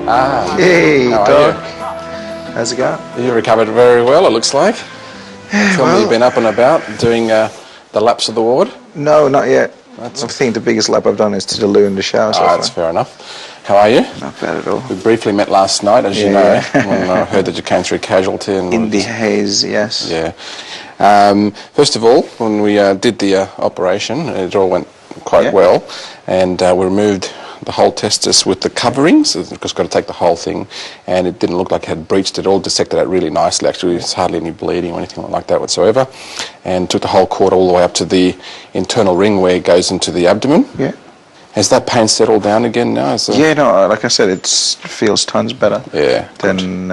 Ah, Hey, how are Doc. you? How's it going? You recovered very well, it looks like. Yeah, Tell me you've been up and about doing the laps of the ward. No, not yet. I think the biggest lap I've done is to the loo in the shower so far. That's fair enough. How are you? Not bad at all. We briefly met last night, as you know, Yeah. when I heard that you came through casualty. And In the haze, yes. Yeah. First of all, when we did the operation, it all went quite well, and we removed the whole testis with the coverings, because got to take the whole thing, and it didn't look like it had breached at all, dissected out really nicely actually. There's hardly any bleeding or anything like that whatsoever, and took the whole cord all the way up to the internal ring where it goes into the abdomen. Yeah. Has that pain settled down again now? Yeah, no, like I said, it feels tons better. Yeah. Then,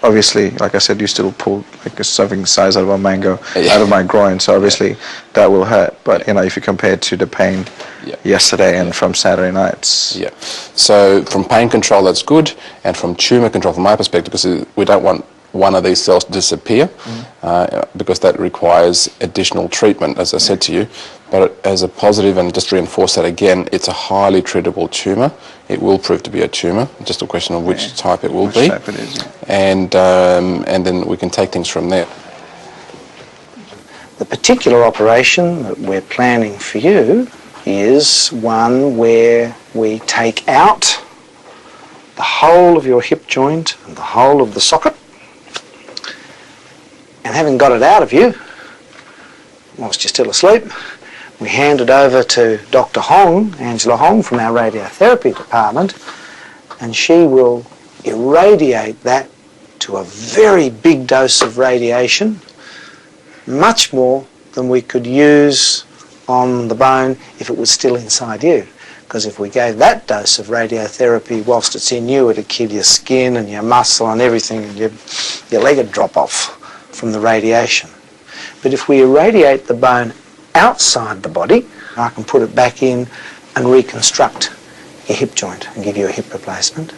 obviously, like I said, you still pull like a something size out of a mango out of my groin, so obviously that will hurt. But, you know, if you compare it to the pain yesterday and from Saturday nights. Yeah. So from pain control, that's good, and from tumour control, from my perspective, because we don't want one of these cells to disappear, because that requires additional treatment, as I said to you. But as a positive, and just to reinforce that again, it's a highly treatable tumour. It will prove to be a tumour, just a question of which type it will be. Type it is, and then we can take things from there. The particular operation that we're planning for you is one where we take out the whole of your hip joint and the whole of the socket, and having got it out of you, whilst you're still asleep, we hand it over to Dr. Hong, Angela Hong, from our radiotherapy department, and she will irradiate that to a very big dose of radiation, much more than we could use on the bone if it was still inside you. Because if we gave that dose of radiotherapy whilst it's in you, it'd kill your skin and your muscle and everything, and your leg would drop off from the radiation. But if we irradiate the bone outside the body, I can put it back in and reconstruct your hip joint and give you a hip replacement.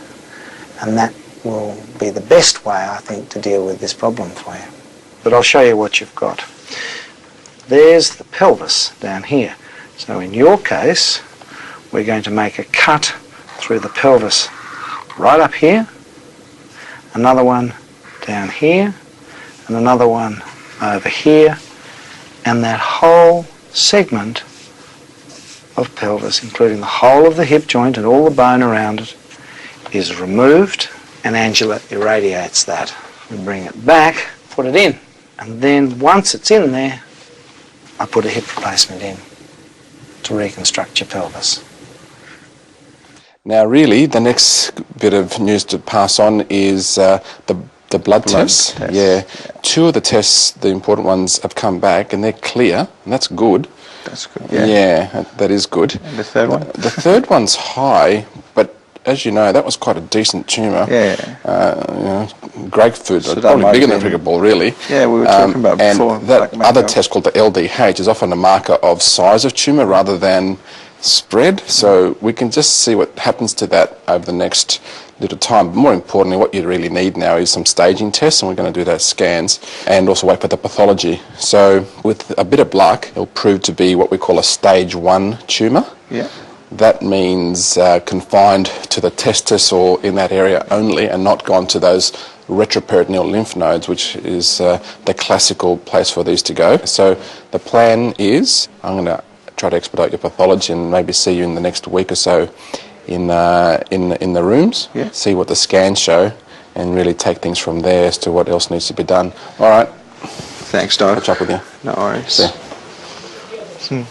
And that will be the best way, I think, to deal with this problem for you. But I'll show you what you've got. There's the pelvis down here. So in your case, we're going to make a cut through the pelvis right up here, another one down here, and another one over here, and that whole segment of pelvis, including the whole of the hip joint and all the bone around it, is removed, and Angela irradiates that. We bring it back, put it in, and then once it's in there, I put a hip replacement in to reconstruct your pelvis. Now really, the next bit of news to pass on is the blood tests. Yeah. Two of the tests, the important ones, have come back and they're clear, and that's good. That's good, Yeah, that is good. And the third one? The third one's high, but as you know, that was quite a decent tumour. Yeah. Grapefruit, So probably bigger than a cricket ball, really. Yeah, we were talking about before. And that other test called the LDH is often a marker of size of tumour rather than spread, so we can just see what happens to that over the next little time. But more importantly, what you really need now is some staging tests, and we're going to do those scans and also wait for the pathology. So with a bit of luck, it'll prove to be what we call a stage 1 tumour. Yeah. That means confined to the testis or in that area only, and not gone to those retroperitoneal lymph nodes, which is the classical place for these to go. So the plan is, I'm going to try to expedite your pathology and maybe see you in the next week or so in the rooms, see what the scans show, and really take things from there as to what else needs to be done. All right. Thanks, Doc. Catch up with you. No worries. Yeah.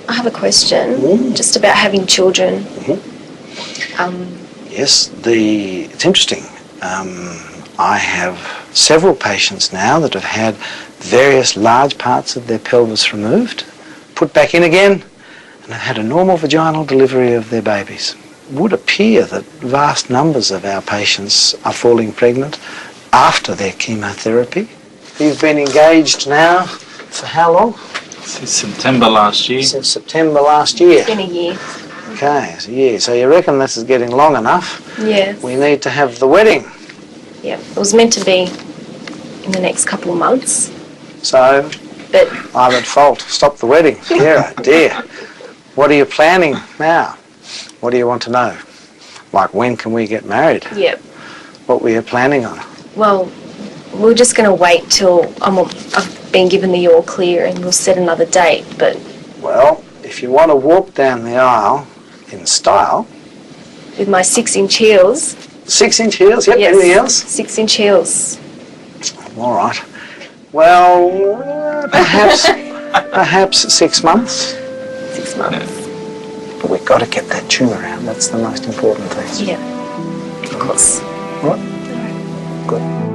I have a question just about having children. Yes, it's interesting. I have several patients now that have had various large parts of their pelvis removed, put back in again, and have had a normal vaginal delivery of their babies. It would appear that vast numbers of our patients are falling pregnant after their chemotherapy. You've been engaged now for how long? Since September last year. Since September last year. It's been a year. Okay, it's a year. So you reckon this is getting long enough? Yeah. We need to have the wedding. Yeah. It was meant to be in the next couple of months. So, But I'm at fault. Stop the wedding. Dear, dear. What are you planning now? What do you want to know? Like, when can we get married? Yep. What were you planning on? Well, we're just going to wait till I've been given the all clear and we'll set another date, but... Well, if you want to walk down the aisle in style... With my 6-inch heels... 6-inch heels? Yep, yes, anything else? 6-inch heels. All right. Well, perhaps 6 months. 6 months. But we've got to get that tumour out. That's the most important thing. Yeah, of course. All right? Good.